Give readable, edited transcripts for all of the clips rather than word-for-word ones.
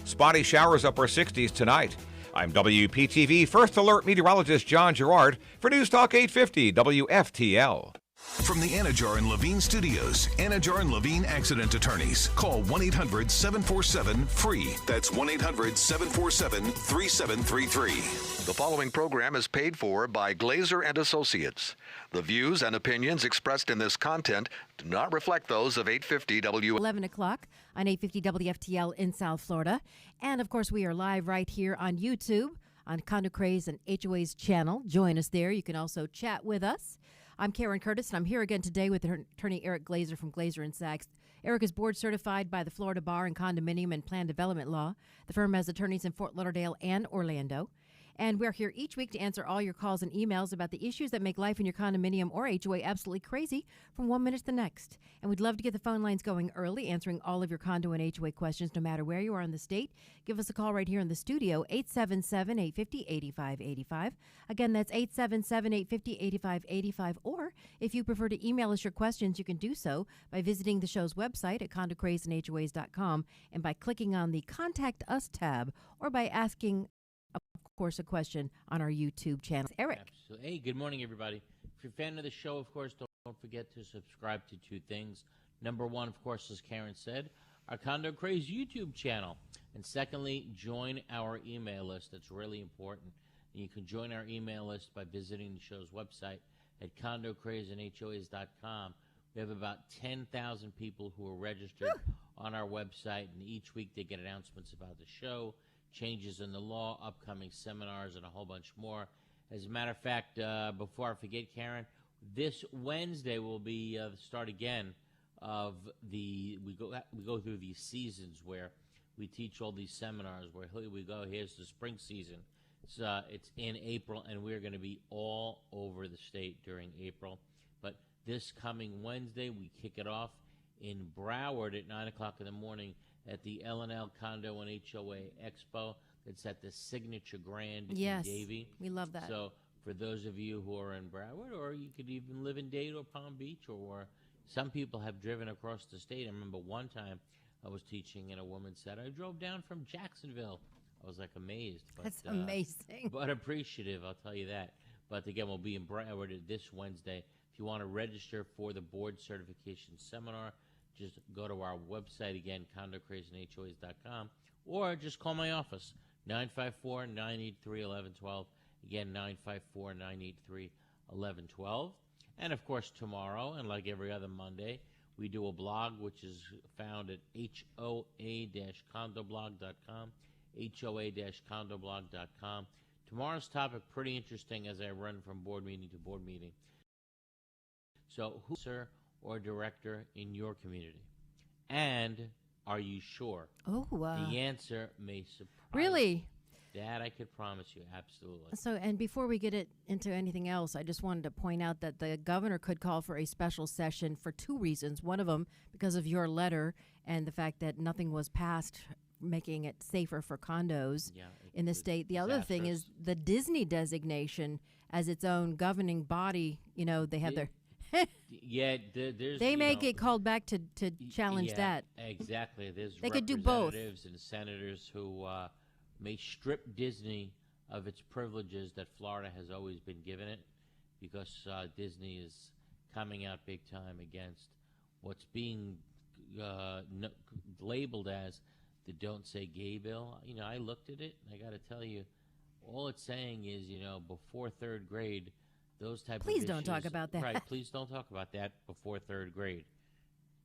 Spotty showers upper 60s tonight. I'm WPTV First Alert meteorologist John Gerard for News Talk 850 WFTL. From the Anajar and Levine Studios, Anajar and Levine Accident Attorneys. Call 1-800-747-FREE. That's 1-800-747-3733. The following program is paid for by Glazer and Associates. The views and opinions expressed in this content do not reflect those of 850 11 o'clock on 850 WFTL in South Florida. And, of course, we are live right here on YouTube on Condo, Craze, and HOAs channel. Join us there. You can also chat with us. I'm Karen Curtis, and I'm here again today with attorney Eric Glazer from Glazer & Sachs. Eric is board certified by the Florida Bar in Condominium and Plan Development Law. The firm has attorneys in Fort Lauderdale and Orlando. And we're here each week to answer all your calls and emails about the issues that make life in your condominium or HOA absolutely crazy from one minute to the next. And we'd love to get the phone lines going early, answering all of your condo and HOA questions, no matter where you are in the state. Give us a call right here in the studio, 877-850-8585. Again, that's 877-850-8585. Or if you prefer to email us your questions, you can do so by visiting the show's website at condocrazeandhoas.com and by clicking on the Contact Us tab, or by asking a question on our YouTube channel. Eric. Absolutely. Hey, good morning, everybody. If you're a fan of the show, of course, don't forget to subscribe to two things. Number one, of course, as Karen said, our Condo Craze YouTube channel. And secondly, join our email list. That's really important. And you can join our email list by visiting the show's website at condocrazeandhoas.com. We have about 10,000 people who are registered on our website, and each week they get announcements about the show, changes in the law, upcoming seminars, and a whole bunch more. As a matter of fact, before I forget, Karen, this Wednesday will be the start again of we go through these seasons where we teach all these seminars. Where we go, here's the spring season. It's in April, and we're going to be all over the state during April. But this coming Wednesday, we kick it off in Broward at 9 o'clock in the morning at the L&L Condo and HOA Expo. It's at the Signature Grand in Davie. We love that. So for those of you who are in Broward, or you could even live in Dade or Palm Beach, or some people have driven across the state. I remember one time I was teaching and a woman said, I drove down from Jacksonville. I was like amazed. But, that's amazing. But appreciative, I'll tell you that. But again, we'll be in Broward this Wednesday. If you want to register for the board certification seminar, just go to our website again, condocrazeandhoas.com, or just call my office, 954-983-1112. Again, 954-983-1112. And, of course, tomorrow, and like every other Monday, we do a blog, which is found at hoa-condoblog.com, hoa-condoblog.com. Tomorrow's topic, pretty interesting as I run from board meeting to board meeting. So, who's sir or director in your community? And are you sure? The answer may surprise Really? you. That I could promise you, absolutely. So, and before we get into anything else, I just wanted to point out that the governor could call for a special session for two reasons. One of them, because of your letter and the fact that nothing was passed making it safer for condos in the state. The other thing is the Disney designation as its own governing body. You know, they have their... there's, they may get called back to challenge that. Exactly. There's they could do both. Representatives and senators who may strip Disney of its privileges that Florida has always been given it, because Disney is coming out big time against what's being labeled as the Don't Say Gay bill. You know, I looked at it, and I got to tell you, all it's saying is, you know, before third grade, those type of issues. Please don't talk about that. Right, please don't talk about that before third grade.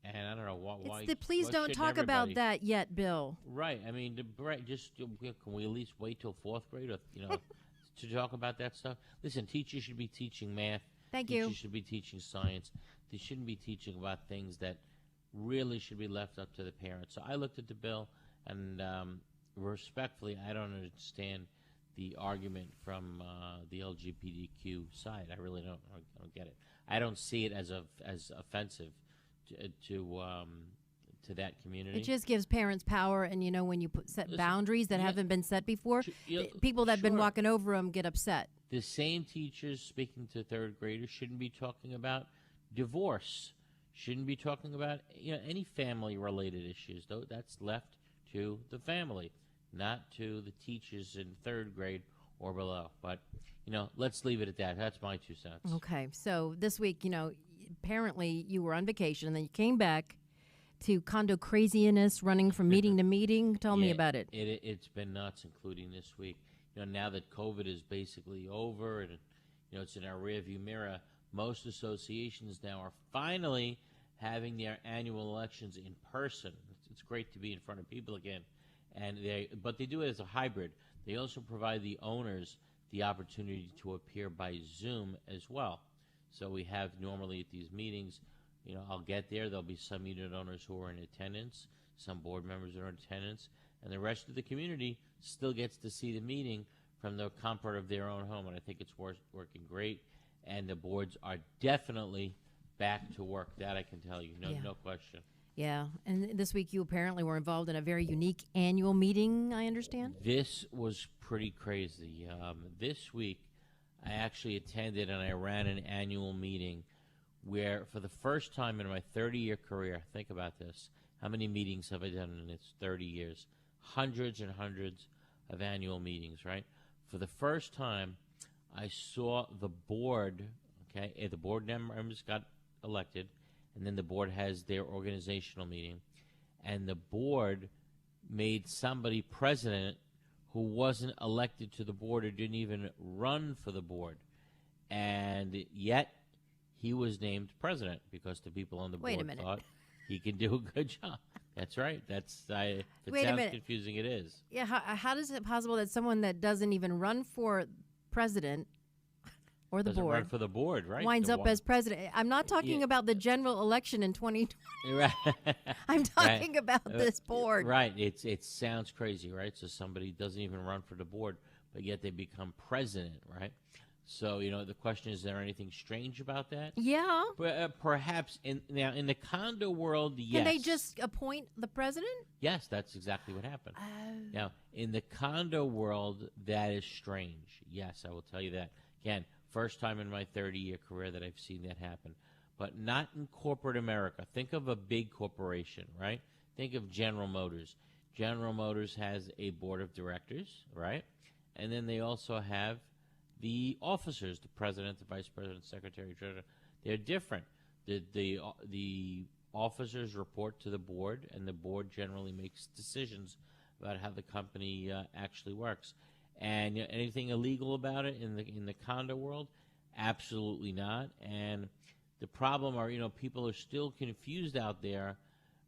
And I don't know why. It's the please don't talk about that yet, Bill. Right. I mean, just can we at least wait till fourth grade, or, you know, to talk about that stuff? Listen, teachers should be teaching math. Thank you. Teachers should be teaching science. They shouldn't be teaching about things that really should be left up to the parents. So I looked at the bill, and respectfully, I don't understand the argument from the LGBTQ side. I really don't get it. I don't see it as offensive to that community. It just gives parents power, and you know, when you set boundaries that haven't been set before, people that have been walking over them get upset. The same teachers speaking to third graders shouldn't be talking about divorce, shouldn't be talking about any family-related issues. Though that's left to the family. not to the teachers in 3rd grade or below. But, let's leave it at that. That's my 2 cents. Okay. So this week, apparently you were on vacation and then you came back to condo craziness, running from meeting to meeting. Tell me about it. It's been nuts, including this week. Now that COVID is basically over and, it's in our rearview mirror, most associations now are finally having their annual elections in person. It's great to be in front of people again. But they do it as a hybrid. They also provide the owners the opportunity to appear by Zoom as well. So we have normally at these meetings, I'll get there. There'll be some unit owners who are in attendance, some board members are in attendance, and the rest of the community still gets to see the meeting from the comfort of their own home. And I think it's working great. And the boards are definitely back to work. That I can tell you, no question. Yeah, and this week you apparently were involved in a very unique annual meeting, I understand? This was pretty crazy. This week I actually attended and I ran an annual meeting where for the first time in my 30-year career, think about this, how many meetings have I done in its 30 years? Hundreds and hundreds of annual meetings, right? For the first time, I saw the board, okay, the board members got elected, and then the board has their organizational meeting, and the board made somebody president who wasn't elected to the board or didn't even run for the board, and yet he was named president because the people on the board thought he could do a good job. That's right. If it sounds confusing, it is. Yeah, how is it possible that someone that doesn't even run for president or the board run for the board, right? winds up as president? I'm not talking about the general election in 2020. Right. I'm talking about this board. Right. It sounds crazy, right? So somebody doesn't even run for the board, but yet they become president, right? So, the question is there anything strange about that? Yeah. Perhaps. Now, in the condo world, yes. Can they just appoint the president? Yes, that's exactly what happened. Now, in the condo world, that is strange. Yes, I will tell you that. Again, first time in my 30-year career that I've seen that happen. But not in corporate America. Think of a big corporation, right? Think of General Motors. General Motors has a board of directors, right? And then they also have the officers, the president, the vice president, secretary, treasurer. They're different. The officers report to the board, and the board generally makes decisions about how the company actually works. And anything illegal about it in the condo world? Absolutely not. And the problem are, people are still confused out there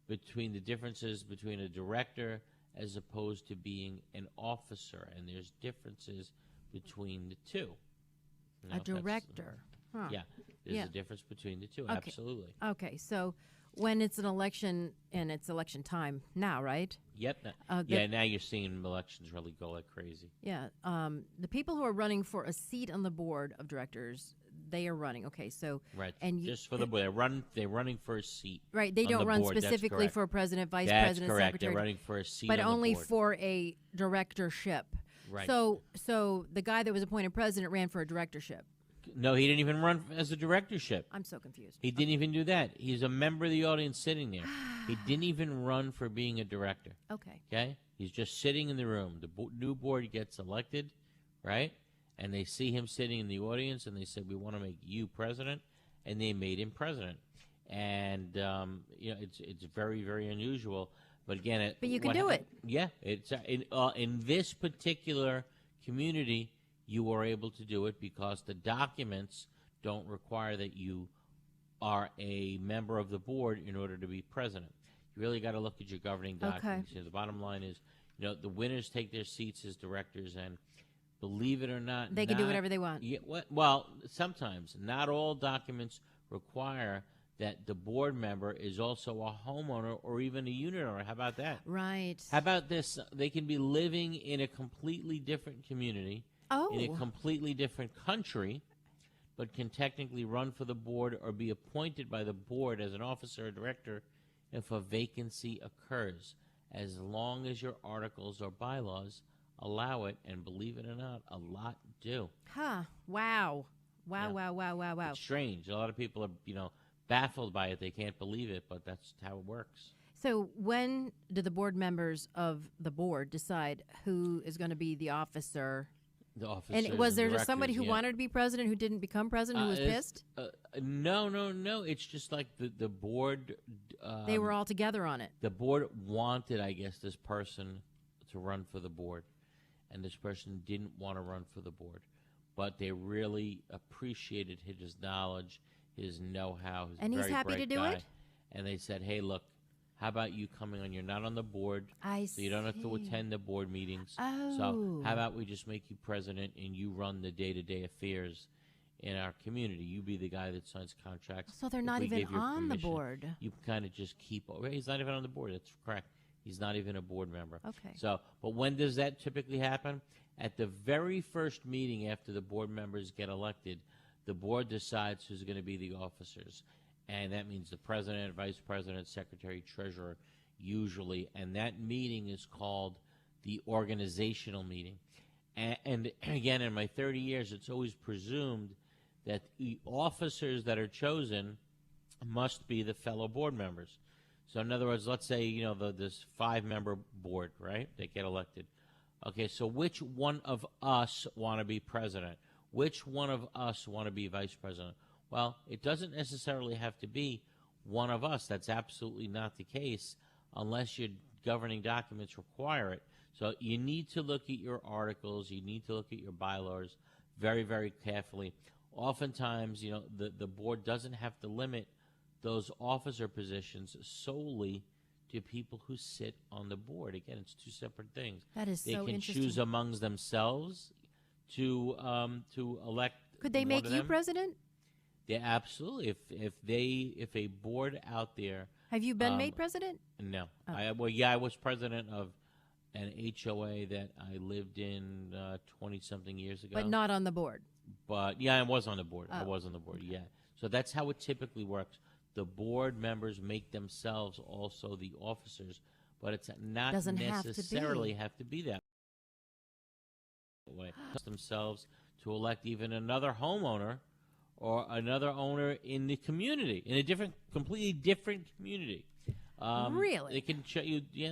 between the differences between a director as opposed to being an officer, and there's differences between the two. A director. Huh. Yeah, there's a difference between the two. Okay. Absolutely. Okay, so when it's an election, and it's election time now, right? Yep. Now you're seeing elections really go like crazy. Yeah. The people who are running for a seat on the board of directors, they are running. Okay, so right, and just for the board, they're running for a seat. Right, they don't run specifically for president, vice president, correct. secretary. They're running for a seat, but on only the board. for a directorship. Right. So the guy that was appointed president ran for a directorship. No, he didn't even run as a directorship. I'm so confused. He didn't even do that. He's a member of the audience sitting there. He didn't even run for being a director. Okay? He's just sitting in the room. The new board gets elected, right? And they see him sitting in the audience, and they said, we want to make you president, and they made him president. And, it's very, very unusual. But again, but you can do it. Yeah, it's in this particular community, you are able to do it because the documents don't require that you are a member of the board in order to be president. You really got to look at your governing documents. Okay. The bottom line is, the winners take their seats as directors, and believe it or not, they can do whatever they want. Yeah, well, sometimes not all documents require that the board member is also a homeowner or even a unit owner. How about that? Right. How about this? They can be living in a completely different community, in a completely different country, but can technically run for the board or be appointed by the board as an officer or director if a vacancy occurs, as long as your articles or bylaws allow it. And believe it or not, a lot do. Huh. Wow. Wow, Yeah. wow. It's strange. A lot of people are, baffled by it. They can't believe it, but that's how it works. So when do the board members of the board decide who is going to be the officer? The officers And was there directors, somebody who yeah. wanted to be president who didn't become president who was pissed? No. It's just like the board. They were all together on it. The board wanted, I guess, this person to run for the board, and this person didn't want to run for the board, but they really appreciated his knowledge, his know-how. And he's very happy bright to do guy. it? And they said, "Hey, look, how about you coming on? You're not on the board, so you don't have to see. attend the board meetings. Oh. So how about we just make you president and you run the day-to-day affairs in our community? You be the guy that signs contracts. So they're If not we even gave you on the permission, board. You kind of just keep. He's not even on the board. That's correct. He's not even a board member. Okay. So, but when does that typically happen? At the very first meeting after the board members get elected, the board decides who's going to be the officers. And that means the president, vice president, secretary, treasurer, usually. And that meeting is called the organizational meeting. And again, in my 30 years, it's always presumed that the officers that are chosen must be the fellow board members. So in other words, let's say, this 5-member board, right? They get elected. Okay, so which one of us want to be president? Which one of us want to be vice president? Well, it doesn't necessarily have to be one of us. That's absolutely not the case unless your governing documents require it. So you need to look at your articles. You need to look at your bylaws very, very carefully. Oftentimes, the board doesn't have to limit those officer positions solely to people who sit on the board. Again, it's two separate things. That is they so can interesting. choose amongst themselves to elect. Could they one make of you them. president? Yeah, absolutely. If a board out there. Have you been made president? No. Oh. I was president of an HOA that I lived in 20-something years ago. But not on the board. But yeah, I was on the board. I Oh. was on the board. Yeah. So that's how it typically works. The board members make themselves also the officers, but it's not Doesn't have to be. necessarily have to be that way. Themselves to elect even another homeowner or another owner in the community, in a completely different community. Really? They can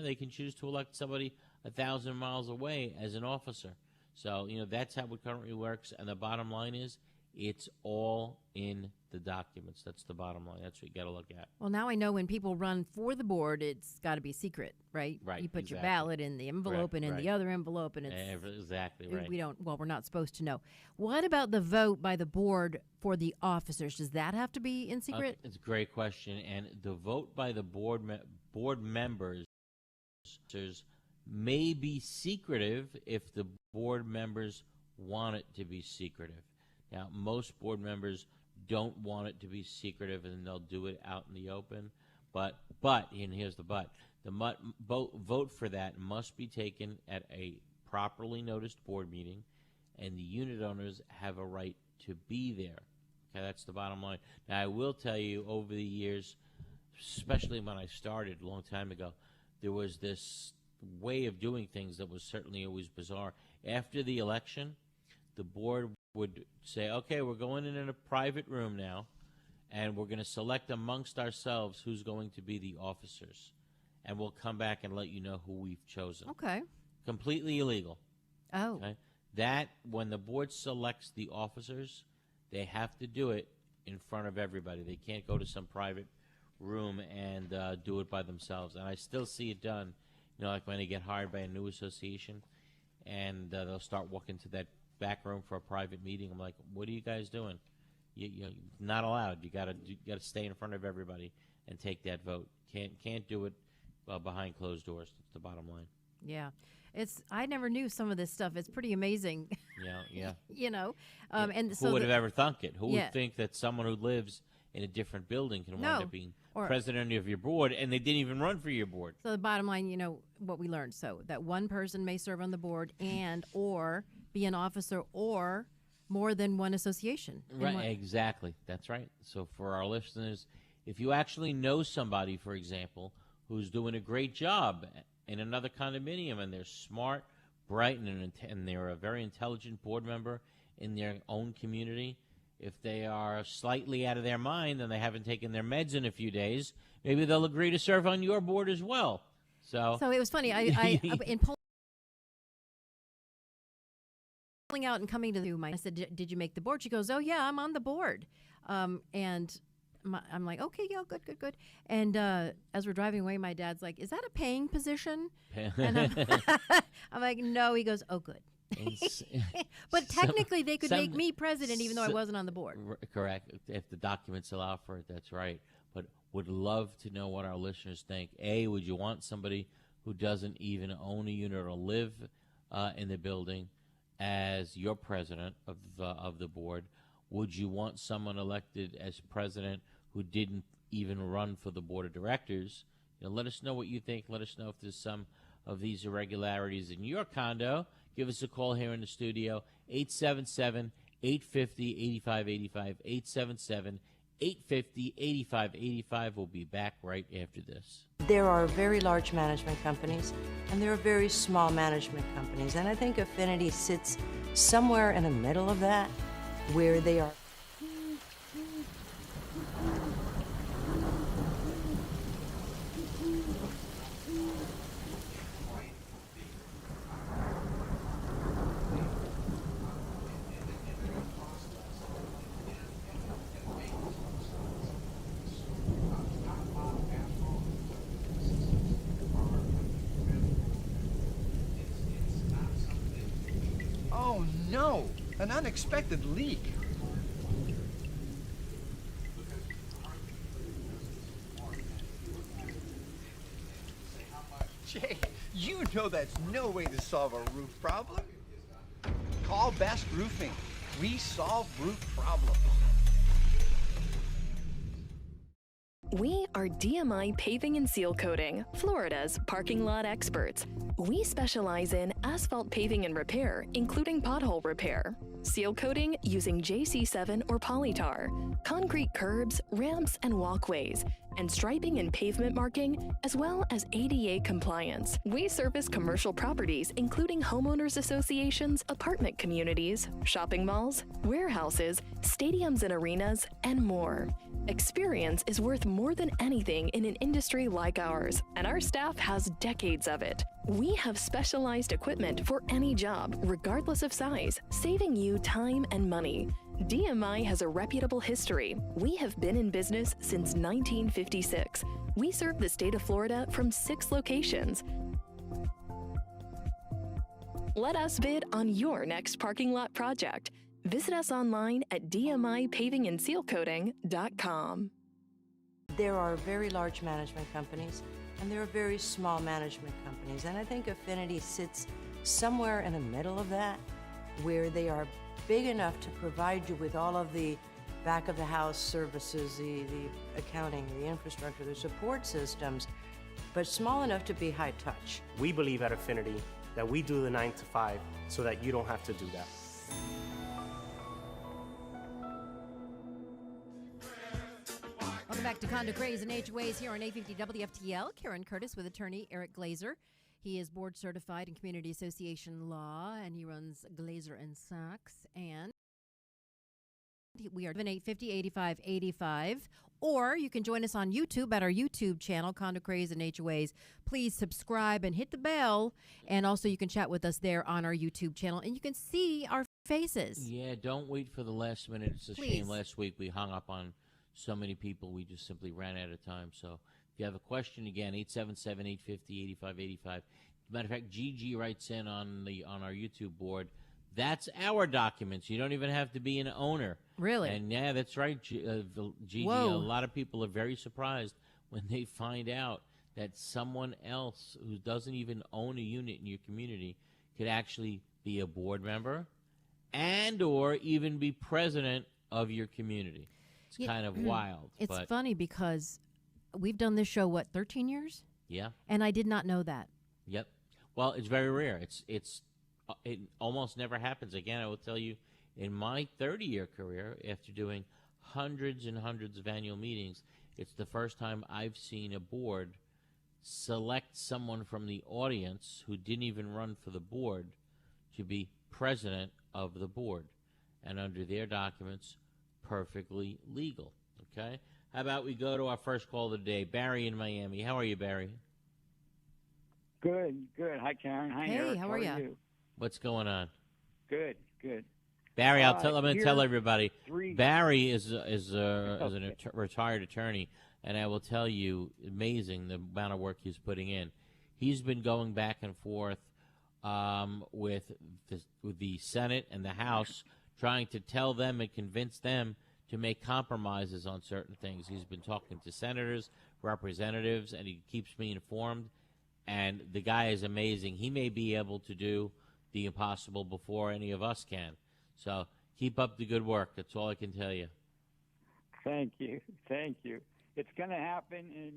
they can choose to elect somebody 1,000 miles away as an officer. So that's how it currently works. And the bottom line is, it's all in the documents. That's the bottom line. That's what you got to look at. Well, now I know when people run for the board, it's got to be secret, right? Right, You put your exactly. ballot in the envelope Correct, and in the right. other envelope, and it's Exactly right. we're not supposed to know. What about the vote by the board for the officers? Does that have to be in secret? It's a great question. And the vote by the board members may be secretive if the board members want it to be secretive. Now, most board members don't want it to be secretive, and they'll do it out in the open. But, and here's the but, the vote for that must be taken at a properly noticed board meeting, and the unit owners have a right to be there. Okay, that's the bottom line. Now, I will tell you, over the years, especially when I started a long time ago, there was this way of doing things that was certainly always bizarre. After the election, the board would say, okay, we're going in a private room now, and we're going to select amongst ourselves who's going to be the officers. And we'll come back and let you know who we've chosen. Okay. Completely illegal. Oh. Okay? That, when the board selects the officers, they have to do it in front of everybody. They can't go to some private room and do it by themselves. And I still see it done, like when they get hired by a new association, and they'll start walking to that back room for a private meeting. I'm like, what are you guys doing? You're not allowed. You gotta stay in front of everybody and take that vote. Can't do it behind closed doors. That's the bottom line. Yeah. I never knew some of this stuff. It's pretty amazing. Yeah. And so who would have ever thunk it? Who Yeah. would think that someone who lives in a different building can No. wind up being Or- president of your board, and they didn't even run for your board? So the bottom line, what we learned. So that one person may serve on the board or be an officer or more than one association. in Right, one- exactly. That's right. So for our listeners, if you actually know somebody, for example, who's doing a great job in another condominium, and they're smart, bright, and they're a very intelligent board member in their own community, If they are slightly out of their mind and they haven't taken their meds in a few days, maybe they'll agree to serve on your board as well. So it was funny. In pulling out and coming to I said, "Did you make the board?" She goes, "Oh yeah, I'm on the board." And I'm like, "Okay, yeah, good." And as we're driving away, my dad's like, "Is that a paying position?" And I'm like, "No." He goes, "Oh, good." But technically, they could make me president even though I wasn't on the board. Correct. If the documents allow for it, that's right. But would love to know what our listeners think. A, would you want somebody who doesn't even own a unit or live in the building as your president of the board? Would you want someone elected as president who didn't even run for the board of directors? Let us know what you think. Let us know if there's some of these irregularities in your condo. Give us a call here in the studio, 877-850-8585, 877-850-8585. We'll be back right after this. There are very large management companies, and there are very small management companies, and I think Affinity sits somewhere in the middle of that, where they are. Oh no, an unexpected leak. Jay, you know that's no way to solve a roof problem. Call Best Roofing. We solve roof problems. We are DMI Paving and Seal Coating, Florida's parking lot experts. We specialize in asphalt paving and repair, including pothole repair, seal coating using JC7 or polytar, concrete curbs, ramps, and walkways, and striping and pavement marking, as well as ADA compliance. We service commercial properties, including homeowners associations, apartment communities, shopping malls, warehouses, stadiums and arenas, and more. Experience is worth more than anything in an industry like ours, and our staff has decades of it. We have specialized equipment for any job, regardless of size, saving you time and money. DMI has a reputable history. We have been in business since 1956. We serve the state of Florida from 6 locations. Let us bid on your next parking lot project. Visit us online at dmipavingandsealcoating.com. There are very large management companies, and there are very small management companies, and I think Affinity sits somewhere in the middle of that, where they are big enough to provide you with all of the back of the house services, the accounting, the infrastructure, the support systems, but small enough to be high touch. We believe at Affinity that we do the 9 to 5 so that you don't have to do that. Welcome back to Condo Craze and HOAs here on 850 WFTL. Karen Curtis with attorney Eric Glazer. He is board certified in community association law, and he runs Glazer and Sachs. And we are 850-8585. Or you can join us on YouTube at our YouTube channel, Condo Craze and HOAs. Please subscribe and hit the bell. And also you can chat with us there on our YouTube channel. And you can see our faces. Yeah, don't wait for the last minute. It's a shame last week we hung up on so many people. We just simply ran out of time. So if you have a question, again, 877-850-8585. Matter of fact, Gigi writes in on our YouTube board. That's our documents. You don't even have to be an owner. Really? And yeah, that's right, Gigi. Whoa. A lot of people are very surprised when they find out that someone else who doesn't even own a unit in your community could actually be a board member and or even be president of your community. It's kind of wild. It's funny because we've done this show, 13 years? Yeah. And I did not know that. Yep. Well, it's very rare. It almost never happens. Again, I will tell you, in my 30-year career, after doing hundreds and hundreds of annual meetings, it's the first time I've seen a board select someone from the audience who didn't even run for the board to be president of the board. And under their documents, perfectly legal. Okay? How about we go to our first call of the day? Barry in Miami. How are you, Barry? Good. Hi, Karen. Hi, Hey, Eric. how are you? What's going on? Good. Barry, I'm going to tell everybody. Three. Barry is an retired attorney, and I will tell you, amazing the amount of work he's putting in. He's been going back and forth with the Senate and the House, trying to tell them and convince them to make compromises on certain things. He's been talking to senators, representatives, and he keeps me informed. And the guy is amazing. He may be able to do the impossible before any of us can. So keep up the good work. That's all I can tell you. Thank you. It's going to happen, and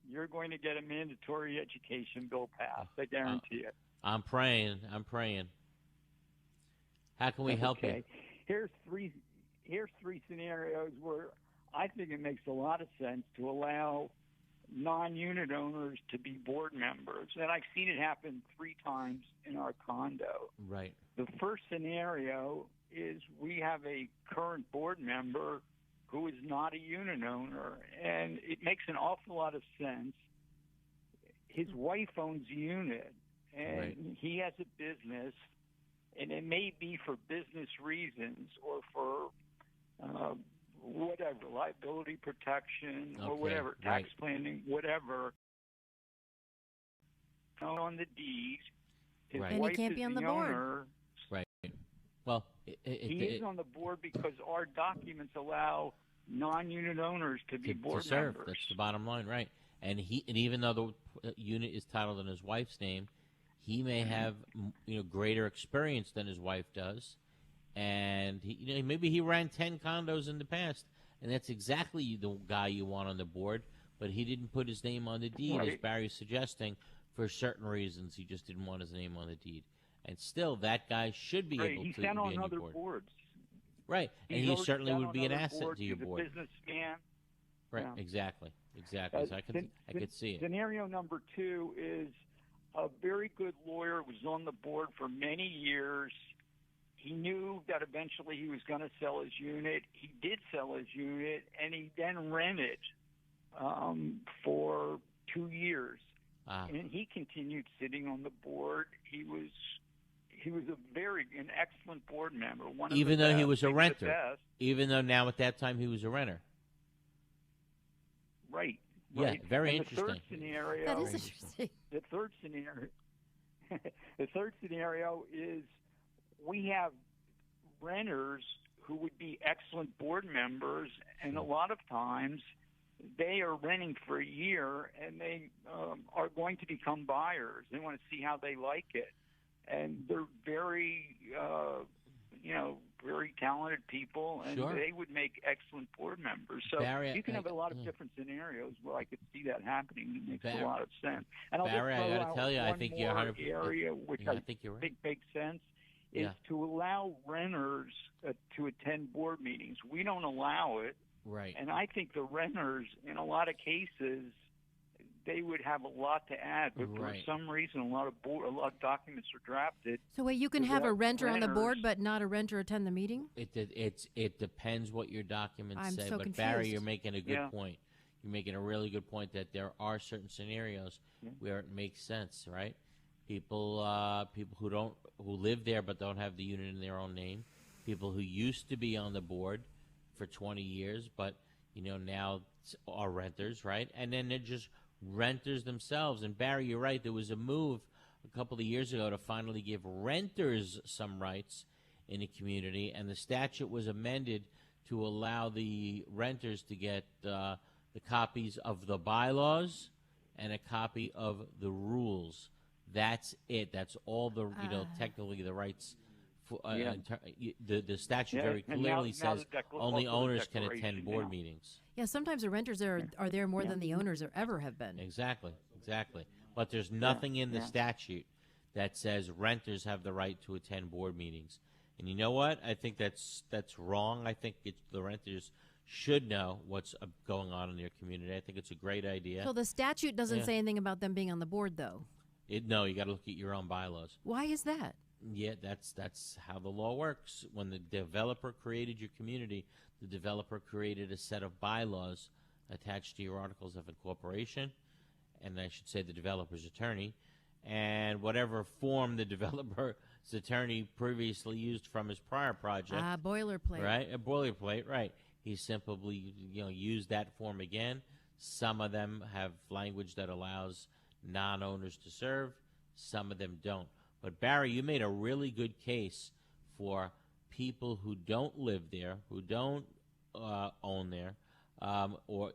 you're going to get a mandatory education bill passed. I guarantee it. I'm praying. How can we help you? Here's three scenarios where I think it makes a lot of sense to allow non-unit owners to be board members, and I've seen it happen 3 times in our condo. Right. The first scenario is we have a current board member who is not a unit owner, and it makes an awful lot of sense. His wife owns a unit, and Right. he has a business, and it may be for business reasons or for whatever, liability protection or Okay, whatever, tax right. planning, whatever. On the deed, his Right. And he wife can't is be on the the board. owner. Right. Well, He is on the board because our documents allow non-unit owners to be board to serve. members. That's the bottom line, right? And even though the unit is titled in his wife's name, he may have greater experience than his wife does, and maybe he ran 10 condos in the past, and that's exactly the guy you want on the board. But he didn't put his name on the deed, as Right. Barry's suggesting, for certain reasons. He just didn't want his name on the deed, and still, that guy should be Right. able He to sat be on on your other board. boards. Right, and He's he already certainly sat would on be an other asset boards. to your He's board. a businessman. Right, Yeah. exactly. So I could see it. Scenario number 2 is a very good lawyer was on the board for many years. He knew that eventually he was going to sell his unit. He did sell his unit, and he then rented for 2 years. And he continued sitting on the board. He was an excellent board member. Even though he was a maybe the renter. best. Even though now at that time he was a renter. Right. Yeah, very And interesting. The third scenario. That is interesting. The third scenario is we have renters who would be excellent board members, and a lot of times they are renting for a year, and they are going to become buyers. They want to see how they like it, and they're very, very talented people, and Sure. they would make excellent board members. So Barry, you can have a lot of different scenarios where I could see that happening. It makes a lot of sense. And Barry, I'll I just throw gotta out tell you, I one think you're more 100%. area which Yeah, I think you're right. think makes sense is Yeah. to allow renters to attend board meetings. We don't allow it, Right. and I think the renters, in a lot of cases, they would have a lot to add. But for Right. some reason, a lot of documents are drafted. So wait, you can to have a let renter on the board, renters- but not a renter attend the meeting? It depends what your documents I'm say. so But Barry, confused. you're making a good Yeah. point. You're making a really good point that there are certain scenarios where it makes sense, right? People who live there but don't have the unit in their own name. People who used to be on the board for 20 years, but now are renters, right? And then they're just renters themselves. And Barry, you're right. There was a move a couple of years ago to finally give renters some rights in the community, and the statute was amended to allow the renters to get the copies of the bylaws and a copy of the rules. That's it. That's all the technically the rights. The statute very and clearly now says also only the owners can attend declaration board now. meetings. Yeah, sometimes the renters are there more than the owners ever have been. Exactly. But there's nothing in the statute that says renters have the right to attend board meetings. And you know what? I think that's wrong. I think the renters should know what's going on in their community. I think it's a great idea. So the statute doesn't say anything about them being on the board, though. No, you got to look at your own bylaws. Why is that? Yeah, that's how the law works. When the developer created your community, the developer created a set of bylaws attached to your articles of incorporation, and I should say the developer's attorney, and whatever form the developer's attorney previously used from his prior project. Boilerplate. Right, a boilerplate, right. He simply, used that form again. Some of them have language that allows non-owners to serve. Some of them don't. But Barry, you made a really good case for people who don't live there, who don't own there, or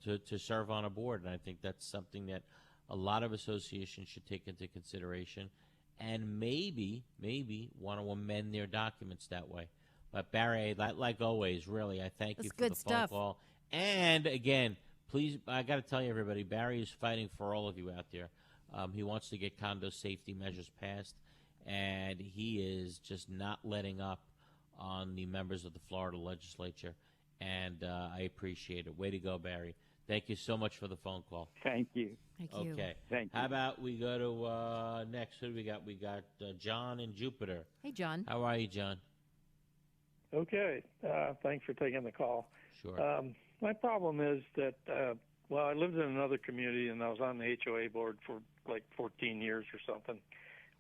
to serve on a board. And I think that's something that a lot of associations should take into consideration, and maybe want to amend their documents that way. But Barry, like always, really, I thank you for the phone call. And again, please, I got to tell you, everybody, Barry is fighting for all of you out there. He wants to get condo safety measures passed, and he is just not letting up on the members of the Florida legislature, and I appreciate it. Way to go, Barry. Thank you so much for the phone call. Thank you. Thank you. Okay. Thank you. How about we go to next? Who do we got? We got John in Jupiter. Hey, John. How are you, John? Okay. Thanks for taking the call. Sure. My problem is that, I lived in another community, and I was on the HOA board for like 14 years or something.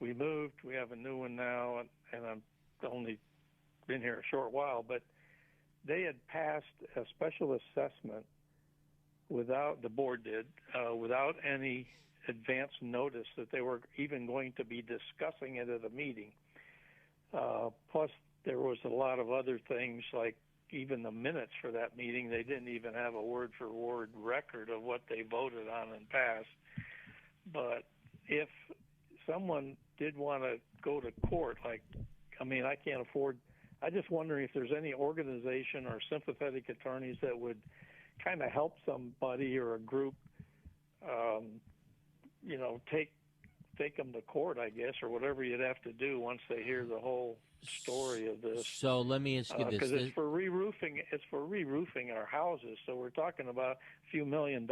We moved. We have a new one now, and I've only been here a short while, but they had passed a special assessment the board did, without any advance notice that they were even going to be discussing it at a meeting. Plus, there was a lot of other things, like even the minutes for that meeting, they didn't even have a word-for-word record of what they voted on and passed. But if someone did want to go to court, I can't afford, I just wonder if there's any organization or sympathetic attorneys that would kind of help somebody or a group, take them to court, I guess, or whatever you'd have to do once they hear the whole story of this. So let me ask you this. Because it's for re-roofing. It's for re-roofing our houses. So we're talking about a few $1 million.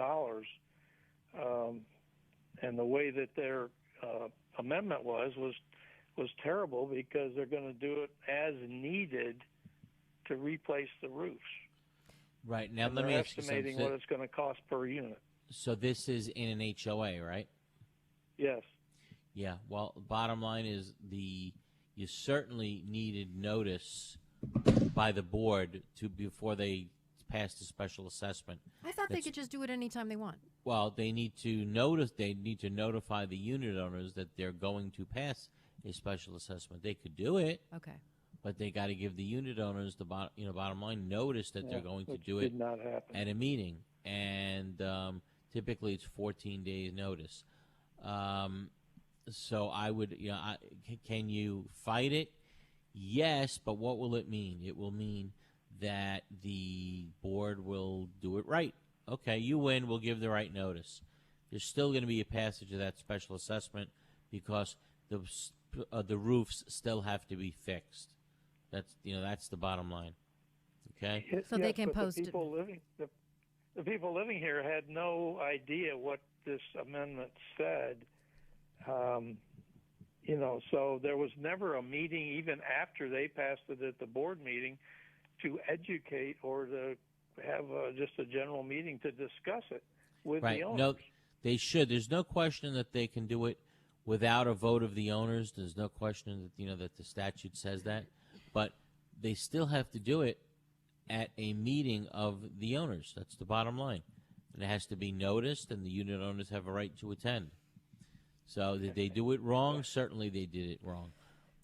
And the way that their amendment was terrible, because they're going to do it as needed to replace the roofs. Right. Now, and let me they're ask you estimating something. what it's going to cost per unit. So this is in an HOA, right? Yes. Yeah. Well, bottom line is you certainly needed notice by the board before they passed a special assessment. I thought they could just do it anytime they want. Well, they need to notify the unit owners that they're going to pass a special assessment. They could do it. Okay. But they got to give the unit owners bottom line notice that they're going to do it did not happen. at a meeting, and typically it's 14 days notice. So I would, can you fight it? Yes, but what will it mean? It will mean that the board will do it right. Okay, you win. We'll give the right notice. There's still going to be a passage of that special assessment because the roofs still have to be fixed. That's the bottom line. Okay. So they can post it. The people living here had no idea what this amendment said. So there was never a meeting, even after they passed it at the board meeting, to educate or to have just a general meeting to discuss it with the owners. No, they should. There's no question that they can do it without a vote of the owners. There's no question that that the statute says that, but they still have to do it at a meeting of the owners. That's the bottom line, and it has to be noticed, and the unit owners have a right to attend. So did they do it wrong? Certainly they did it wrong.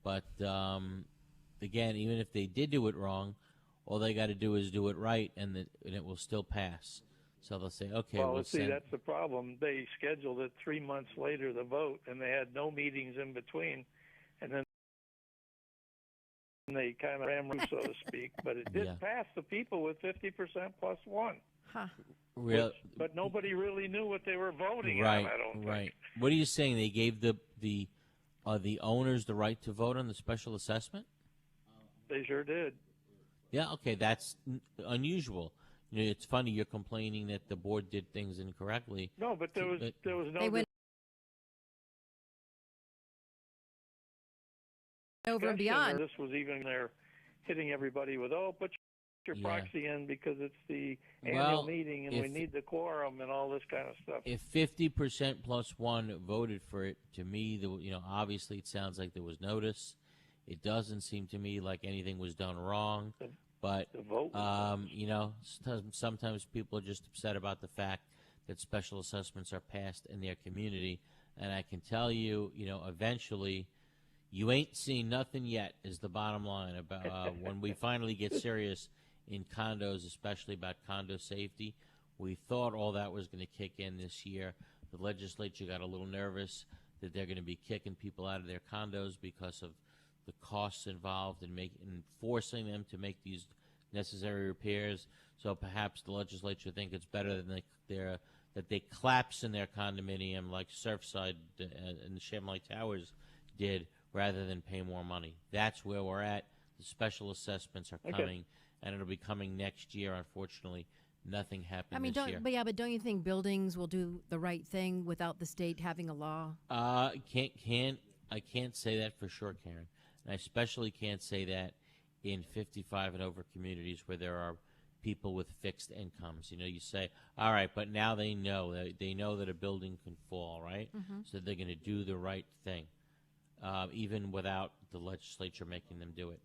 But, again, even if they did do it wrong, all they got to do is do it right, and it will still pass. So they'll say, okay, well, that's the problem. They scheduled it 3 months later, the vote, and they had no meetings in between. And then they kind of rammed, so to speak. But it did pass the people with 50% plus one. Huh. But nobody really knew what they were voting on, I don't think. What are you saying? They gave the owners the right to vote on the special assessment? They sure did. Yeah, okay, that's unusual. It's funny you're complaining that the board did things incorrectly. No, but there was no over and discussion, beyond. or this was even there hitting everybody with, put your proxy in because it's the annual meeting and we need the quorum and all this kind of stuff. If 50% plus one voted for it, to me, obviously it sounds like there was notice. It doesn't seem to me like anything was done wrong. But, sometimes people are just upset about the fact that special assessments are passed in their community. And I can tell you, eventually, you ain't seen nothing yet is the bottom line about when we finally get serious in condos, especially about condo safety. We thought all that was going to kick in this year. The legislature got a little nervous that they're going to be kicking people out of their condos because of the costs involved in forcing them to make these necessary repairs. So perhaps the legislature think it's better than that they collapse in their condominium like Surfside and the Chamonix Towers did, rather than pay more money. That's where we're at. The special assessments are coming, and it'll be coming next year. Unfortunately, nothing happened this year. But don't you think buildings will do the right thing without the state having a law? I can't say that for sure, Karen. And I especially can't say that in 55 and over communities where there are people with fixed incomes. You say, all right, but now they know that a building can fall, right? Mm-hmm. So they're going to do the right thing, even without the legislature making them do it.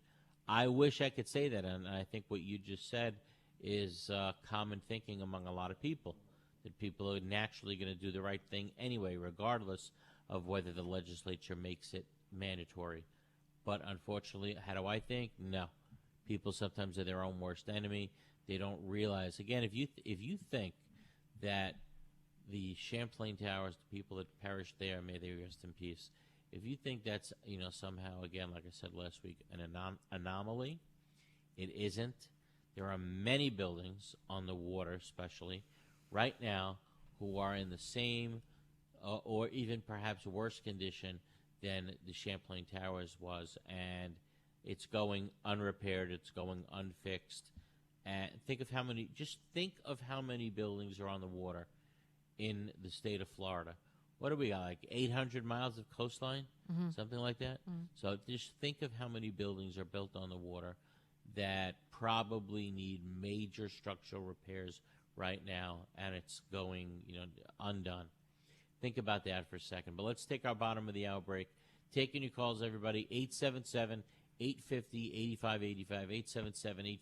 I wish I could say that, and I think what you just said is common thinking among a lot of people, that people are naturally going to do the right thing anyway, regardless of whether the legislature makes it mandatory. But unfortunately, how do I think? No. People sometimes are their own worst enemy. They don't realize. Again, if you think that the Champlain Towers, the people that perished there, may they rest in peace, if you think that's somehow, again, like I said last week, an anomaly, it isn't. There are many buildings on the water, especially right now, who are in the same or even perhaps worse condition than the Champlain Towers was, and it's going unrepaired, it's going unfixed. And think of how many buildings are on the water in the state of Florida. What do we got, like 800 miles of coastline? Mm-hmm. Something like that? Mm-hmm. So just think of how many buildings are built on the water that probably need major structural repairs right now, and it's going undone. Think about that for a second. But let's take our bottom of the hour break. Taking your calls, everybody, 877-850-8585,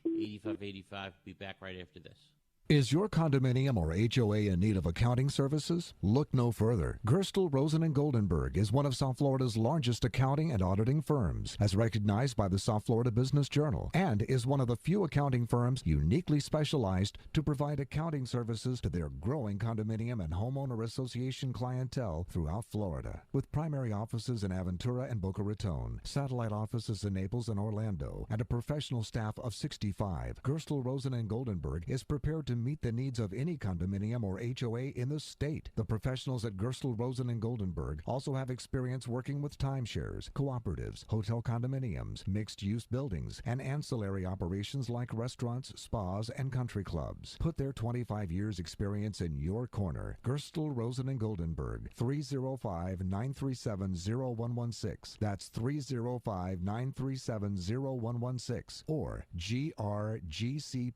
877-850-8585. Be back right after this. Is your condominium or HOA in need of accounting services? Look no further. Gerstel, Rosen & Goldenberg is one of South Florida's largest accounting and auditing firms, as recognized by the South Florida Business Journal, and is one of the few accounting firms uniquely specialized to provide accounting services to their growing condominium and homeowner association clientele throughout Florida. With primary offices in Aventura and Boca Raton, satellite offices in Naples and Orlando, and a professional staff of 65, Gerstel, Rosen & Goldenberg is prepared to meet the needs of any condominium or HOA in the state. The professionals at Gerstel, Rosen & Goldenberg also have experience working with timeshares, cooperatives, hotel condominiums, mixed-use buildings, and ancillary operations like restaurants, spas, and country clubs. Put their 25 years experience in your corner. Gerstel, Rosen & Goldenberg, 305-937-0116. That's 305-937-0116 or grgcpa.com.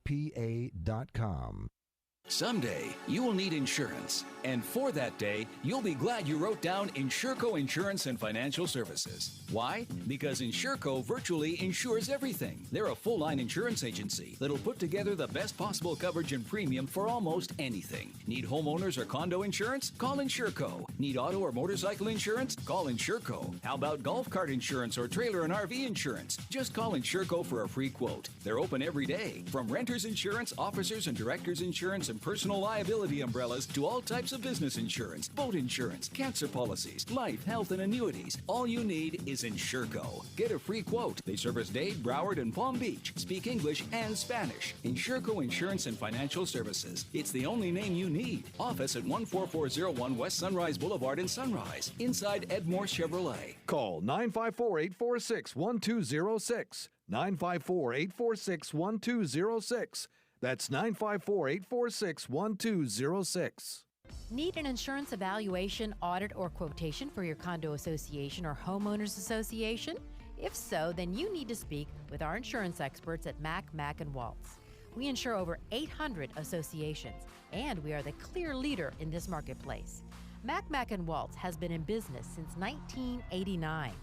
Someday, you will need insurance. And for that day, you'll be glad you wrote down Insurco Insurance and Financial Services. Why? Because Insurco virtually insures everything. They're a full-line insurance agency that'll put together the best possible coverage and premium for almost anything. Need homeowners or condo insurance? Call Insurco. Need auto or motorcycle insurance? Call Insurco. How about golf cart insurance or trailer and RV insurance? Just call Insurco for a free quote. They're open every day. From renters insurance, officers and directors insurance, and personal liability umbrellas to all types of business insurance, boat insurance, cancer policies, life, health, and annuities. All you need is Insurco. Get a free quote. They service Dade, Broward, and Palm Beach. Speak English and Spanish. Insurco Insurance and Financial Services. It's the only name you need. Office at 14401 West Sunrise Boulevard in Sunrise, inside Edmore Chevrolet. Call 954-846-1206. 954-846-1206. That's 954-846-1206. Need an insurance evaluation, audit, or quotation for your condo association or homeowners association? If so, then you need to speak with our insurance experts at Mack & Waltz. We insure over 800 associations, and we are the clear leader in this marketplace. Mack & Waltz has been in business since 1989.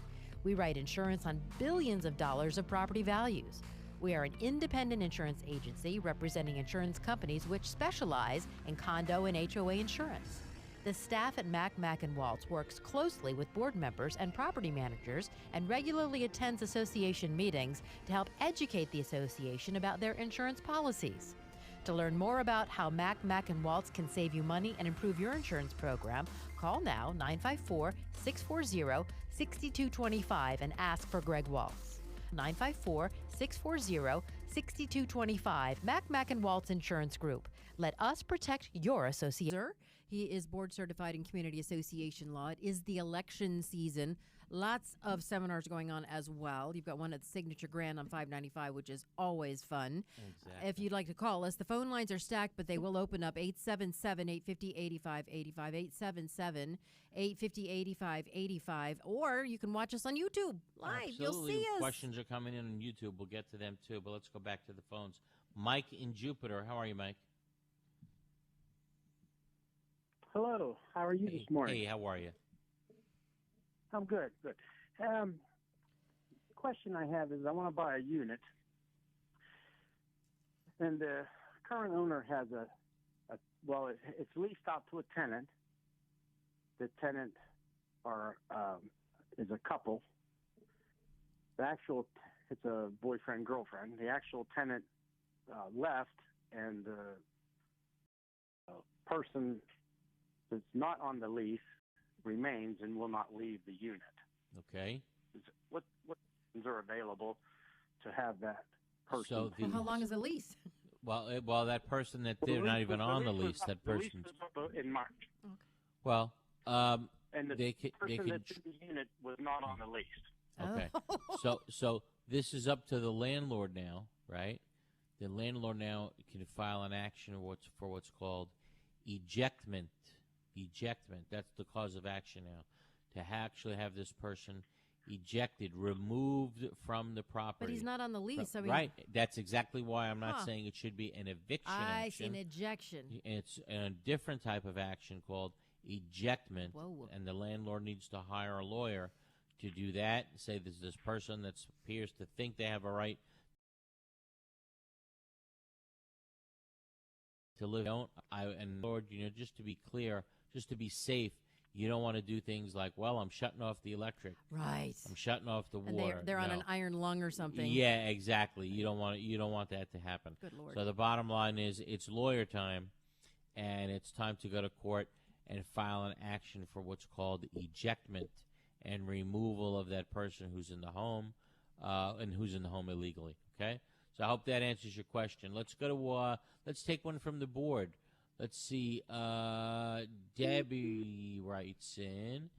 We write insurance on billions of dollars of property values. We are an independent insurance agency representing insurance companies which specialize in condo and HOA insurance. The staff at Mack & Waltz works closely with board members and property managers and regularly attends association meetings to help educate the association about their insurance policies. To learn more about how Mack & Waltz can save you money and improve your insurance program, call now 954-640-6225 and ask for Greg Waltz. 954-640-6225. Mack & Waltz Insurance Group. Let us protect your association. He is board certified in community association law. It is the election season. Lots of seminars going on as well. You've got one at the Signature Grand on 595, which is always fun. Exactly. If you'd like to call us, the phone lines are stacked, but they will open up 877-850-8585, 877-850-8585, or you can watch us on YouTube live. Absolutely. You'll see us. Questions are coming in on YouTube. We'll get to them too, but let's go back to the phones. Mike in Jupiter. How are you, Mike? Hello. How are you this morning? Hey, how are you? I'm good. Good. The question I have is I want to buy a unit, and the current owner has it's leased out to a tenant. The tenant is a couple. It's a boyfriend girlfriend. The actual tenant left, and the person that's not on the lease remains and will not leave the unit. Okay. What options are available to have that person? So how long is the lease? Well, that person that they're not even on the lease. That person. The lease was up in March. Okay. Well, and the person that's in the unit was not on the lease. Okay. So this is up to the landlord now, right? The landlord now can file an action for what's called ejectment. Ejectment. That's the cause of action now. To actually have this person ejected, removed from the property. But he's not on the lease. Right. That's exactly why I'm not saying it should be an eviction action. I see, an ejection. It's a different type of action called ejectment. Whoa. And the landlord needs to hire a lawyer to do that. Say there's this person that appears to think they have a right to live. Lord, just to be clear, just to be safe, you don't want to do things like, well, I'm shutting off the electric. Right. I'm shutting off the and water. They're on an iron lung or something. Yeah, exactly. You don't want that to happen. Good Lord. So the bottom line is it's lawyer time, and it's time to go to court and file an action for what's called ejectment and removal of that person who's in the home and who's in the home illegally. Okay? So I hope that answers your question. Let's go to let's take one from the board. Let's see. Debbie writes in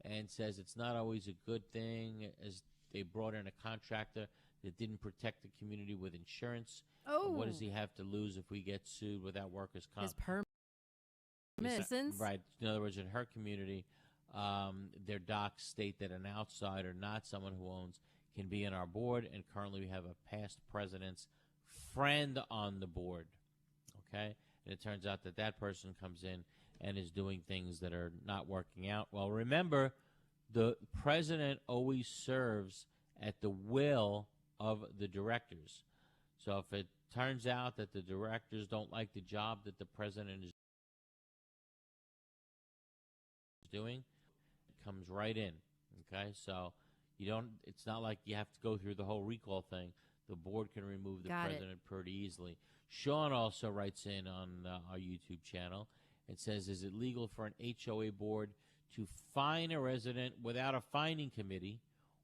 and says it's not always a good thing as they brought in a contractor that didn't protect the community with insurance. Oh. What does he have to lose if we get sued without workers' comp? His permissions. Right. In other words, in her community, their docs state that an outsider, not someone who owns, can be in our board, and currently we have a past president's friend on the board. Okay? And it turns out that person comes in and is doing things that are not working out. Well, remember, the president always serves at the will of the directors. So if it turns out that the directors don't like the job that the president is doing, it comes right in. Okay? So it's not like you have to go through the whole recall thing. The board can remove the president pretty easily. Sean also writes in on our YouTube channel and says, is it legal for an HOA board to fine a resident without a fining committee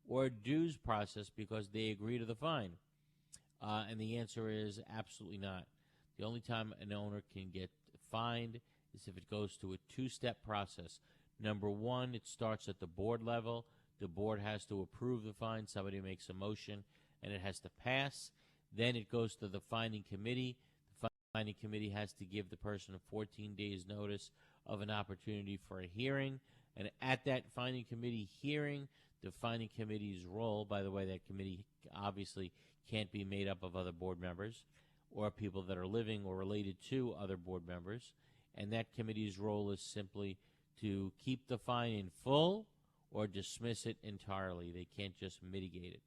or a dues process because they agree to the fine? And the answer is absolutely not. The only time an owner can get fined is if it goes to a two-step process. Number one, it starts at the board level. The board has to approve the fine. Somebody makes a motion, and it has to pass. Then it goes to the fining committee. The fining committee has to give the person a 14 days notice of an opportunity for a hearing. And at that finding committee hearing, the finding committee's role, by the way, that committee obviously can't be made up of other board members or people that are living or related to other board members. And that committee's role is simply to keep the fine in full or dismiss it entirely. They can't just mitigate it.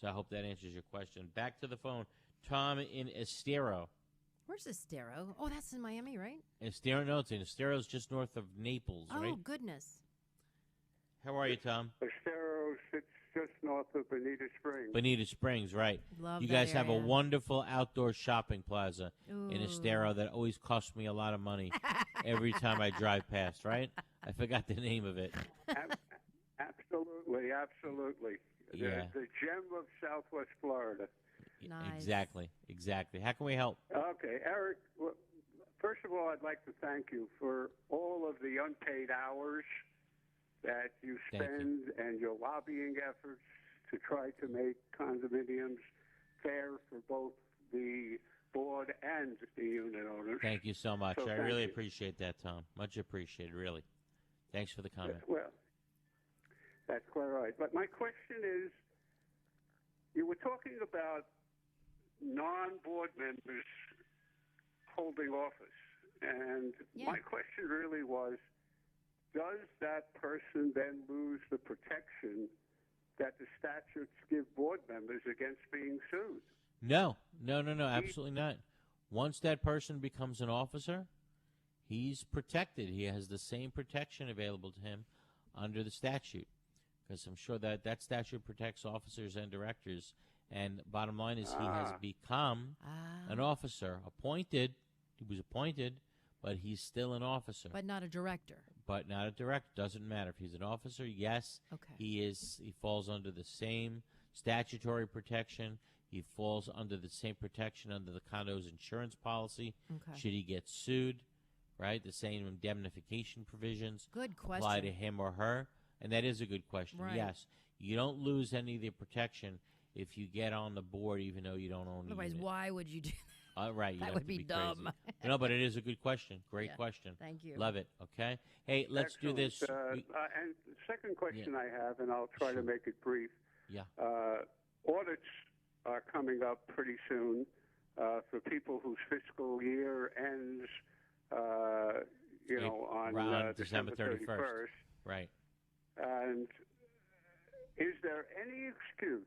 So I hope that answers your question. Back to the phone. Tom in Estero. Where's Estero? Oh, that's in Miami, right? Estero, no, it's in Estero's just north of Naples, right? Oh, goodness. How are you, Tom? Estero sits just north of Bonita Springs. Bonita Springs, right. Love you that guys have a area. wonderful outdoor shopping plaza in Ooh. Estero that always costs me a lot of money every time I drive past, right? I forgot the name of it. Absolutely, absolutely. Yeah. The gem of Southwest Florida. Nice. Exactly. How can we help? Okay, Eric, first of all, I'd like to thank you for all of the unpaid hours that you spend and your lobbying efforts to try to make condominiums fair for both the board and the unit owners. Thank you so much. So I thank really you. appreciate that, Tom. Much appreciated, really. Thanks for the comment. Well, that's quite right. But my question is, you were talking about non-board members holding office. And my question really was, does that person then lose the protection that the statutes give board members against being sued? No, absolutely not. Once that person becomes an officer, he's protected. He has the same protection available to him under the statute, because I'm sure that that statute protects officers and directors. And bottom line is he has become an officer, appointed. He was appointed, but he's still an officer. But not a director. But not a director. Doesn't matter. If he's an officer, yes, he falls under the same statutory protection. He falls under the same protection under the condo's insurance policy. Okay. Should he get sued, right? The same indemnification provisions Good question. apply to him or her. And that is a good question. Right. Yes, you don't lose any of the protection if you get on the board, even though you don't own the Otherwise, unit. why would you do that? Right. That would be dumb. Crazy. No, but it is a good question. Great question. Thank you. Love it. Okay. Hey, let's do this. And the second question I have, and I'll try to make it brief. Yeah. Audits are coming up pretty soon for people whose fiscal year ends, on Around December 31st. Right. And is there any excuse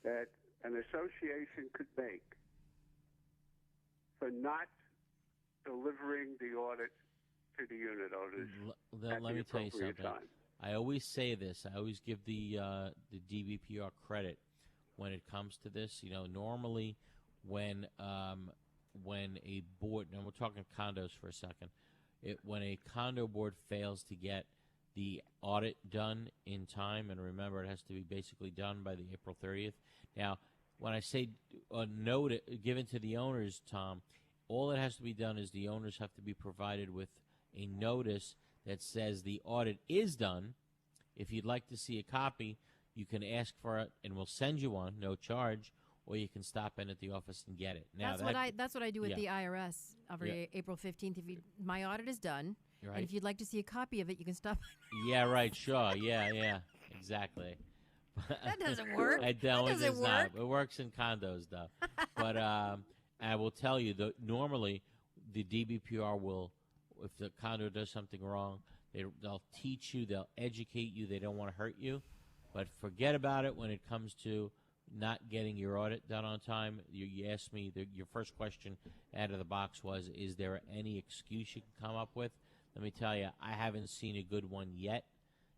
that an association could make for not delivering the audit to the unit owners at Let the me tell you appropriate something. time? I always say this. I always give the DBPR credit when it comes to this. Normally when a board, and we're talking condos for a second, when a condo board fails to get the audit done in time, and remember, it has to be basically done by the April 30th. Now, when I say a note given to the owners, Tom, all that has to be done is the owners have to be provided with a notice that says the audit is done. If you'd like to see a copy, you can ask for it, and we'll send you one, no charge, or you can stop in at the office and get it. Now, That's what I do with the IRS every April 15th. My audit is done, right. and if you'd like to see a copy of it, you can stop. Yeah, right, sure. Yeah, exactly. That doesn't work. That does not. It works in condos, though. But I will tell you that normally the DBPR will, if the condo does something wrong, they'll teach you, they'll educate you. They don't want to hurt you. But forget about it when it comes to not getting your audit done on time. You asked me, your first question out of the box was, is there any excuse you can come up with? Let me tell you, I haven't seen a good one yet,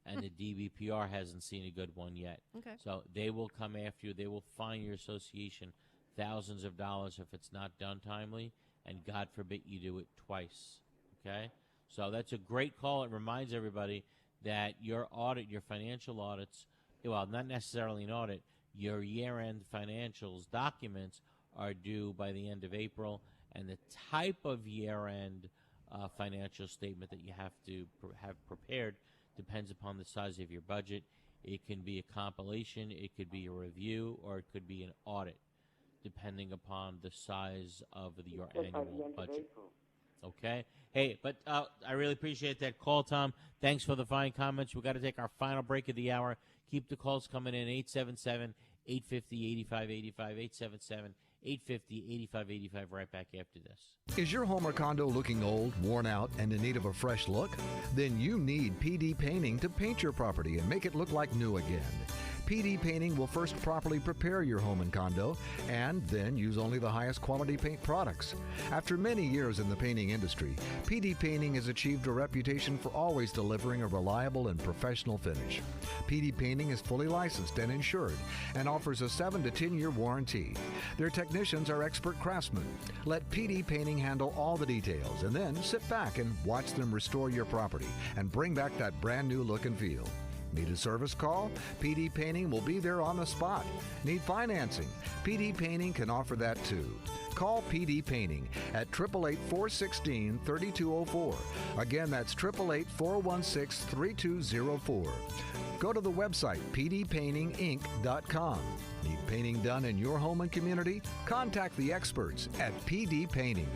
and the DBPR hasn't seen a good one yet. Okay. So they will come after you. They will fine your association thousands of dollars if it's not done timely, and God forbid you do it twice. Okay? So that's a great call. It reminds everybody that your audit, your financial audits, well, not necessarily an audit, your year-end financials documents are due by the end of April, and the type of year-end financial statement that you have to have prepared depends upon the size of your budget. It can be a compilation, it could be a review, or it could be an audit, depending upon the size of your annual budget. Okay? Hey, but I really appreciate that call, Tom. Thanks for the fine comments. We've got to take our final break of the hour. Keep the calls coming in, 877-850-8585, 877-850-8585, right back after this. Is your home or condo looking old, worn out, and in need of a fresh look? Then you need PD Painting to paint your property and make it look like new again. PD Painting will first properly prepare your home and condo and then use only the highest quality paint products. After many years in the painting industry, PD Painting has achieved a reputation for always delivering a reliable and professional finish. PD Painting is fully licensed and insured and offers a 7 to 10 year warranty. Their technicians are expert craftsmen. Let PD Painting handle all the details and then sit back and watch them restore your property and bring back that brand new look and feel. Need a service call? PD Painting will be there on the spot. Need financing? PD Painting can offer that too. Call PD Painting at 888-416-3204. Again, that's 888-416-3204. Go to the website pdpaintinginc.com. Need painting done in your home and community? Contact the experts at PD Painting.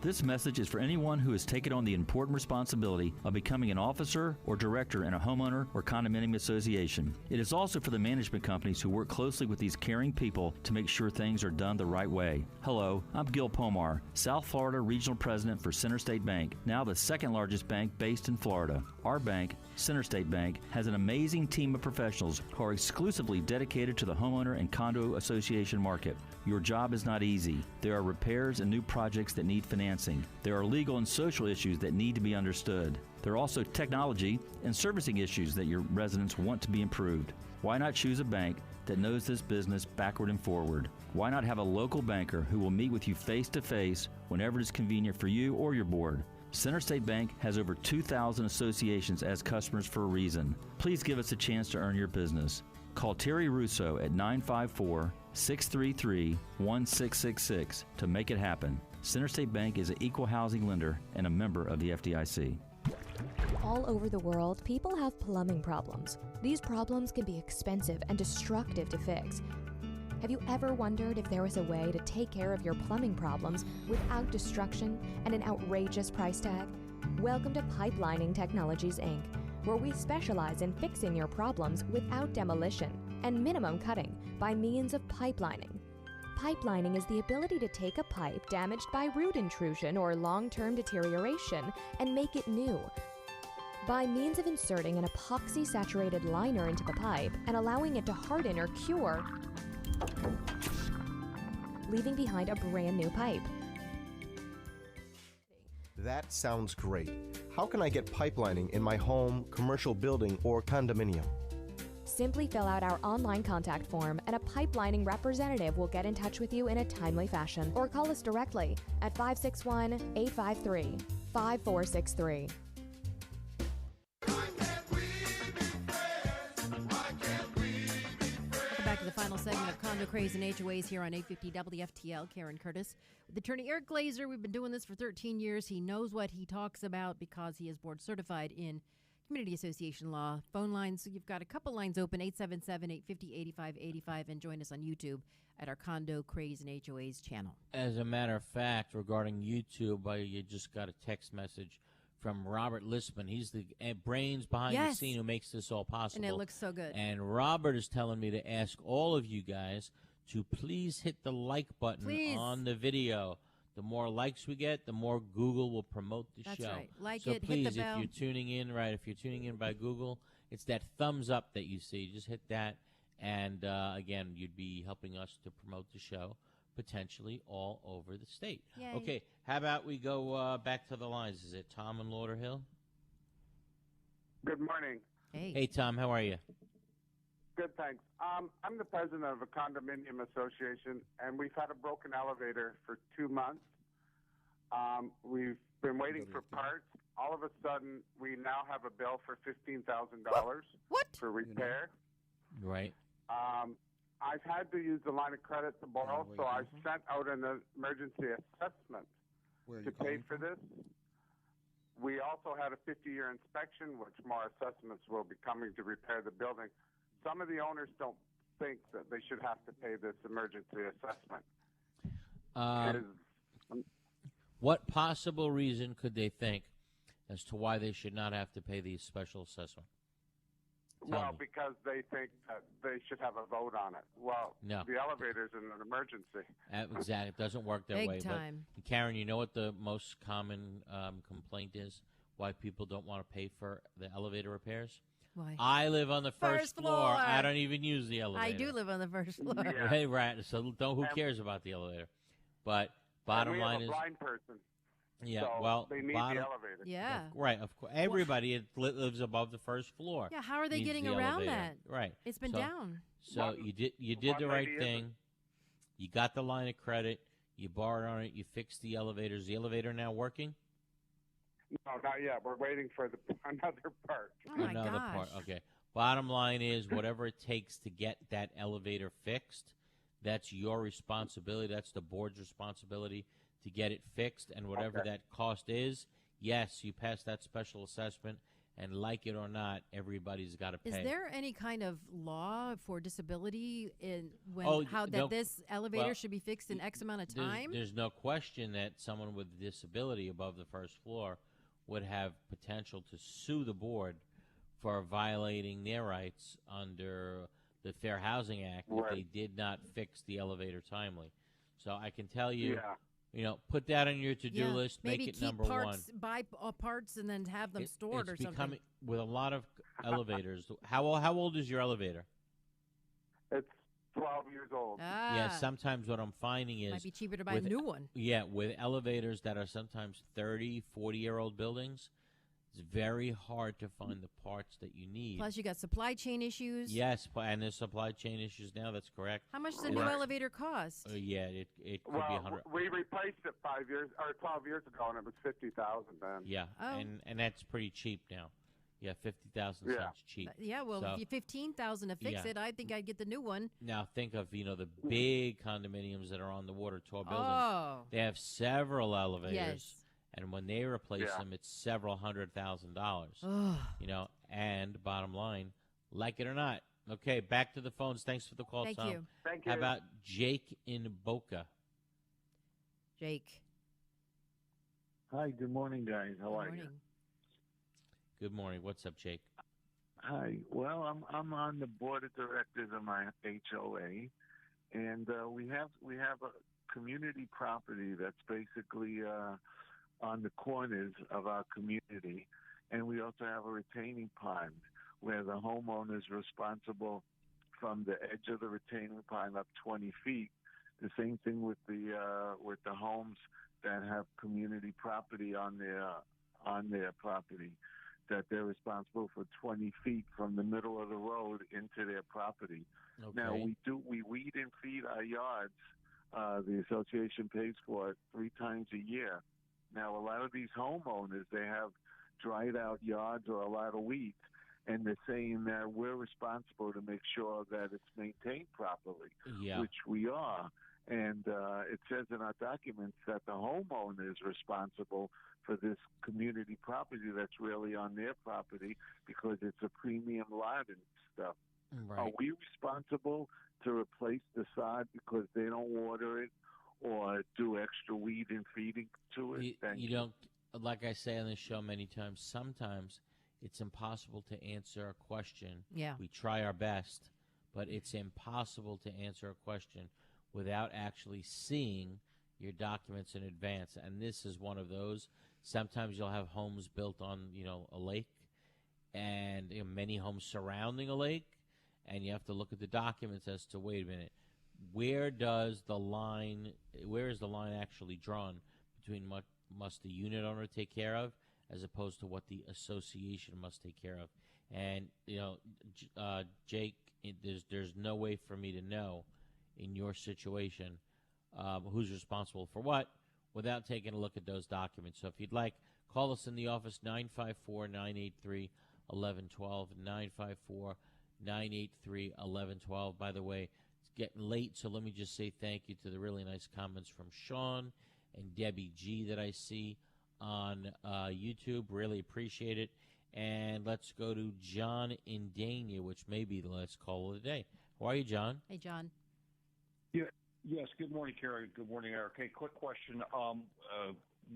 This message is for anyone who has taken on the important responsibility of becoming an officer or director in a homeowner or condominium association. It is also for the management companies who work closely with these caring people to make sure things are done the right way. Hello, I'm Gil Pomar, South Florida Regional President for Center State Bank, now the second largest bank based in Florida. Our bank, Center State Bank, has an amazing team of professionals who are exclusively dedicated to the homeowner and condo association market. Your job is not easy. There are repairs and new projects that need financing. There are legal and social issues that need to be understood. There are also technology and servicing issues that your residents want to be improved. Why not choose a bank that knows this business backward and forward? Why not have a local banker who will meet with you face to face whenever it is convenient for you or your board? Center State Bank has over 2,000 associations as customers for a reason. Please give us a chance to earn your business. Call Terry Russo at 954-633-1666 to make it happen. Center State Bank is an equal housing lender and a member of the FDIC. All over the world, people have plumbing problems. These problems can be expensive and destructive to fix. Have you ever wondered if there was a way to take care of your plumbing problems without destruction and an outrageous price tag? Welcome to Pipelining Technologies, Inc., where we specialize in fixing your problems without demolition and minimum cutting by means of pipelining. Pipelining is the ability to take a pipe damaged by root intrusion or long-term deterioration and make it new. By means of inserting an epoxy-saturated liner into the pipe and allowing it to harden or cure, leaving behind a brand new pipe. That sounds great. How can I get pipelining in my home, commercial building, or condominium? Simply fill out our online contact form and a pipelining representative will get in touch with you in a timely fashion, or call us directly at 561-853-5463. Back to the final segment of Condo Craze and HOAs here on 850 WFTL. Karen Curtis with attorney Eric Glazer. We've been doing this for 13 years. He knows what he talks about because he is board certified in community association law. Phone lines, you've got a couple lines open, 877-850-8585, and join us on YouTube at our Condo Craze and HOAs channel. As a matter of fact, regarding YouTube, you just got a text message from Robert Listman. He's the brains behind the scene who makes this all possible. And it looks so good. And Robert is telling me to ask all of you guys to please hit the like button on the video. The more likes we get, the more Google will promote the show. That's right. Like so it, please, hit the bell. if you're tuning in, if you're tuning in by Google, it's that thumbs up that you see. Just hit that. And, again, you'd be helping us to promote the show potentially all over the state. Yay. Okay, how about we go back to the lines? Is it Tom in Lauderhill? Good morning. Hey, Tom, how are you? Good, thanks. I'm the president of a condominium association, and we've had a broken elevator for 2 months. We've been waiting for parts. All of a sudden, we now have a bill for $15,000 for repair. Right. I've had to use the line of credit to borrow, so I sent out an emergency assessment to pay for this. We also had a 50-year inspection, which more assessments will be coming to repair the building. Some of the owners don't think that they should have to pay this emergency assessment. What possible reason could they think as to why they should not have to pay the special assessment? Well, because they think that they should have a vote on it. Well, No. the elevator's in an emergency. Exactly. It doesn't work that Big way. time. But, Karen, you know what the most common complaint is? Why people don't want to pay for the elevator repairs? Why? I live on the first floor. floor. I don't even use the elevator. I do live on the first floor. Right, right. So who cares about the elevator? But bottom and we line have a is, blind person. yeah. So well, they need bottom, the elevator. Yeah. right. Of course, everybody lives above the first floor. Yeah, how are they needs getting the around elevator. that? Right. It's been So- down. So you did the right thing. You got the line of credit. You borrowed on it. You fixed the elevator. Is the elevator now working? No, not yet. We're waiting for another part. Oh my Another gosh. part. Okay. Bottom line is, whatever it takes to get that elevator fixed, that's your responsibility. That's the board's responsibility to get it fixed. And whatever that cost is, yes, you pass that special assessment. And like it or not, everybody's got to pay. Is there any kind of law for disability in no, this elevator well, should be fixed in X amount of time? There's no question that someone with a disability above the first floor would have potential to sue the board for violating their rights under the Fair Housing Act if they did not fix the elevator timely. So I can tell you, put that on your to-do list. Maybe make it keep number parts, one. buy parts and then have them stored or It's something. becoming with a lot of elevators. How old is your elevator? It's 12 years old. Yeah, sometimes what I'm finding is might be cheaper to buy a new one. Yeah, with elevators that are sometimes 30, 40-year-old buildings, it's very hard to find the parts that you need. Plus, you got supply chain issues. Yes, and there's supply chain issues now. That's correct. How much does a new elevator cost? Yeah, it could be Well, 100. we replaced it 12 years ago, and it was $50,000 then. Yeah, Oh. and that's pretty cheap now. Yeah, 50,000 Yeah. sounds cheap. Yeah, well, So, if you $15,000 to fix yeah. it, I think I'd get the new one. Now think of the big condominiums that are on the water, tall buildings. Oh. They have several elevators. Yes. And when they replace them, it's several $100,000. Ugh. And bottom line, like it or not. Okay, back to the phones. Thanks for the call, Thank Tom. you. Thank How you. about Jake in Boca? Jake. Hi, good morning, guys. How are you? Good morning. What's up, Jake? Hi. Well, I'm on the board of directors of my HOA, and we have a community property that's basically on the corners of our community, and we also have a retaining pond where the homeowner is responsible from the edge of the retaining pond up 20 feet. The same thing with the homes that have community property on their property, that they're responsible for 20 feet from the middle of the road into their property. Okay. Now we weed and feed our yards. The association pays for it 3 times a year. Now a lot of these homeowners, they have dried out yards or a lot of weeds, and they're saying that we're responsible to make sure that it's maintained properly, Yeah. which we are. And it says in our documents that the homeowner is responsible for this community property that's really on their property because it's a premium lot and stuff. Right. Are we responsible to replace the sod because they don't water it or do extra weed and feeding to it? You don't, like I say on this show many times, sometimes it's impossible to answer a question. Yeah. We try our best, but it's impossible to answer a question without actually seeing your documents in advance. And this is one of those. Sometimes you'll have homes built on, a lake, and many homes surrounding a lake, and you have to look at the documents as to, wait a minute, where is the line actually drawn between what must the unit owner take care of as opposed to what the association must take care of? And, Jake, there's no way for me to know in your situation who's responsible for what without taking a look at those documents. So if you'd like, call us in the office, 954-983-1112, 954-983-1112. By the way, it's getting late, so let me just say thank you to the really nice comments from Sean and Debbie G that I see on YouTube. Really appreciate it. And let's go to John in Dania, which may be the last call of the day. How are you, John? Hey, John. Yeah. Yes. Good morning, Carrie. Good morning, Eric. Hey, quick question.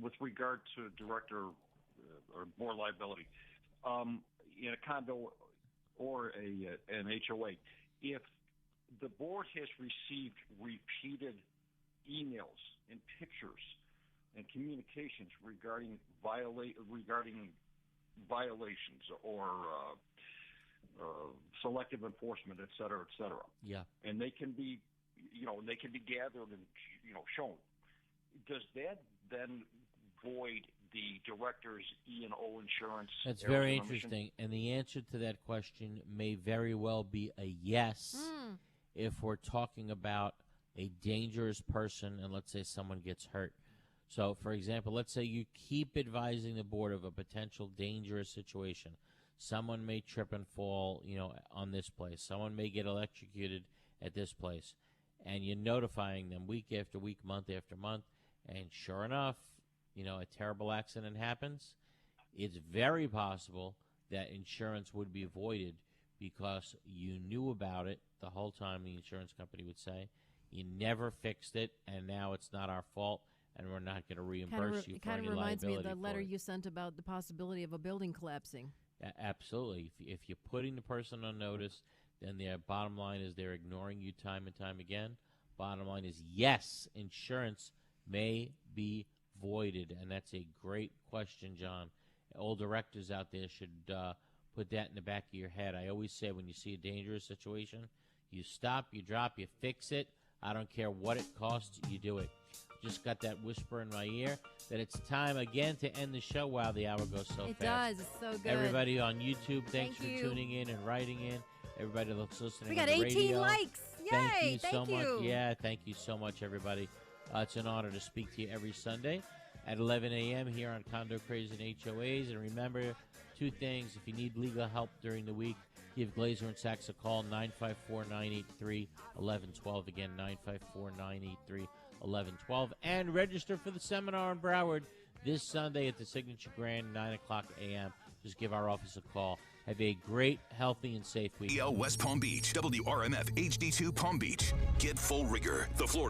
with regard to director or board liability, in a condo or an HOA, if the board has received repeated emails and pictures and communications regarding violations or selective enforcement, et cetera, Yeah. and they can be, gathered and shown. Does that then void the director's E&O insurance? That's very interesting, and the answer to that question may very well be a yes if we're talking about a dangerous person and let's say someone gets hurt. So, for example, let's say you keep advising the board of a potential dangerous situation. Someone may trip and fall, on this place. Someone may get electrocuted at this place. And you're notifying them week after week, month after month. And sure enough, a terrible accident happens. It's very possible that insurance would be voided because you knew about it the whole time, the insurance company would say. You never fixed it, and now it's not our fault, and we're not going to reimburse you for any liability. It kind of reminds me of the letter for it. you sent about the possibility of a building collapsing. Absolutely. If you're putting the person on notice, then their bottom line is they're ignoring you time and time again. Bottom line is, yes, insurance may be voided, and that's a great question, John. All directors out there should put that in the back of your head. I always say when you see a dangerous situation, you stop, you drop, you fix it. I don't care what it costs, you do it. Just got that whisper in my ear that it's time again to end the show. Wow, the hour goes so fast. It does. It's so good. Everybody on YouTube, thanks Thank for you. tuning in and writing in. Everybody that's listening We got on the 18 radio. likes. Thank Yay, you thank so much. you. Yeah, thank you so much, everybody. It's an honor to speak to you every Sunday at 11 a.m. here on Condo, Craze, and HOAs. And remember, two things. If you need legal help during the week, give Glazer and Sachs a call, 954-983-1112. Again, 954-983-1112. And register for the seminar in Broward this Sunday at the Signature Grand, 9 o'clock a.m. Just give our office a call. Have a great, healthy, and safe week. West Palm Beach, WRMF HD2 Palm Beach. Get full rigor. The Florida